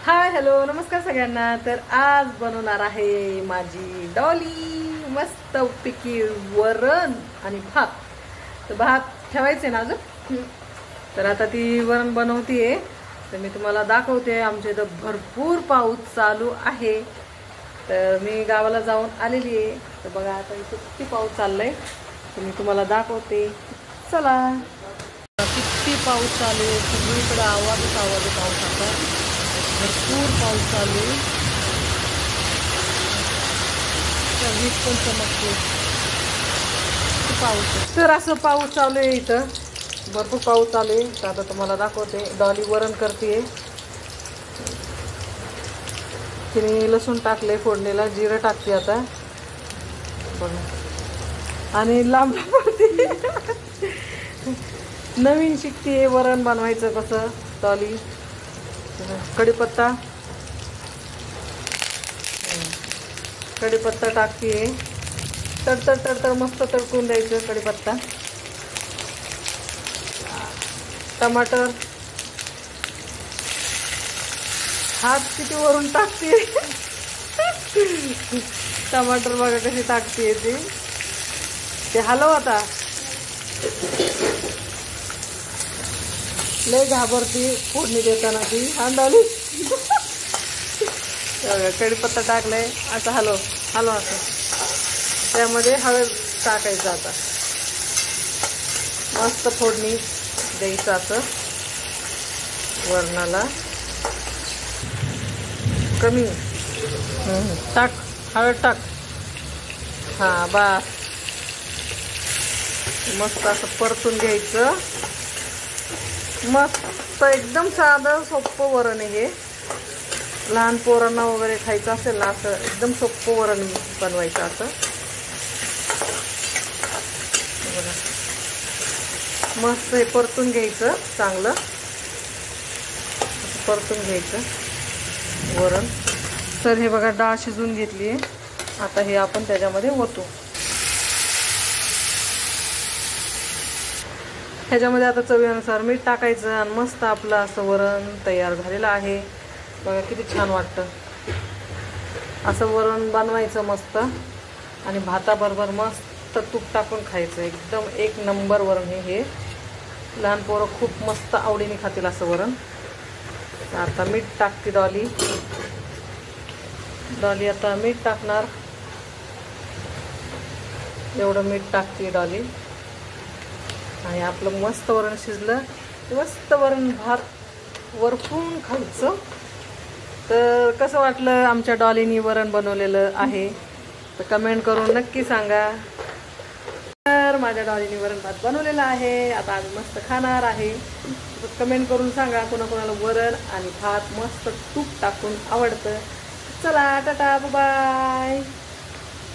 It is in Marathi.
हाय हॅलो नमस्कार सगळ्यांना। तर आज बनवणार आहे माझी डॉली मस्त पैकी वरण आणि भात। तर भात ठेवायचे ना अजून, तर आता ती वरण बनवतीये। तर मी तुम्हाला दाखवते, आमच्या इथं भरपूर पाऊस चालू आहे। तर मी गावाला जाऊन आलेली आहे। तर बघा आता इथं किती पाऊस चाललाय, तर मी तुम्हाला दाखवते। चला, किती पाऊस चालू आहे, सगळीकडे आवाजच आवाज आहे पावसाचा। भरपूर पाऊस चालू आहे, वीज पण चमकते, पाऊस आहे। तर असं पाऊस चालू आहे, इथं भरपूर पाऊस चालू आहे। तर आता तुम्हाला दाखवते, डॉली वरण करते। तिने लसूण टाकले फोडणीला, जिरं टाकते आता बघा, आणि लांब पडते। नवीन शिकते वरण बनवायचं कसं डॉली। कढीपत्ता टाकते, तडतड मस्त तडकून द्यायचं कढीपत्ता। टमाटर, हात किती वरून टाकते। टमाटर बघा कशी टाकते ते हलव आता, लय घाबरती फोडणी देताना ती डॉली। कढीपत्ता टाकलाय, असं हलव असं, त्यामध्ये हळद टाकायचं। आता मस्त फोडणी द्यायचं असं वरणाला। कमी टाक, हळद टाक, हा बस। मस्त असं परतून घ्यायचं। मस्त एकदम साधं सोपं वरण आहे हे। लहान पोरांना वगैरे खायचं असेल ना, असं एकदम सोपं वरण बनवायचं असं बघा। मस्त हे परतून घ्यायचं, चांगलं परतून घ्यायचं वरण। तर हे बघा, डाळ शिजून घेतली आहे। आता हे आपण त्याच्यामध्ये ओतू। ह्याच्यामध्ये आता चवीनुसार मीठ टाकायचं, आणि मस्त आपलं असं वरण तयार झालेलं आहे। बघा किती छान वाटतं। असं वरण बनवायचं मस्त, आणि भाताबरोबर मस्त तूप टाकून खायचं। एकदम एक नंबर वरण हे। लहान पोरं खूप मस्त आवडीने खातील असं वरण। आता मीठ टाकते डॉली आता मीठ टाकणार, एवढं मीठ टाकते डॉली। आणि आपलं मस्त वरण शिजलं, मस्त वरण भात वरपून खायचं। तर कसं वाटलं आमच्या डॉलीनी वरण बनवलेलं आहे, तर कमेंट करून नक्की सांगा। तर माझ्या डॉलीनी वरण भात बनवलेलं आहे, आता आम्ही मस्त खाणार आहे। कमेंट करून सांगा कोणाकोणाला वरण आणि भात मस्त तूप टाकून आवडतं। चला टाटा बाय।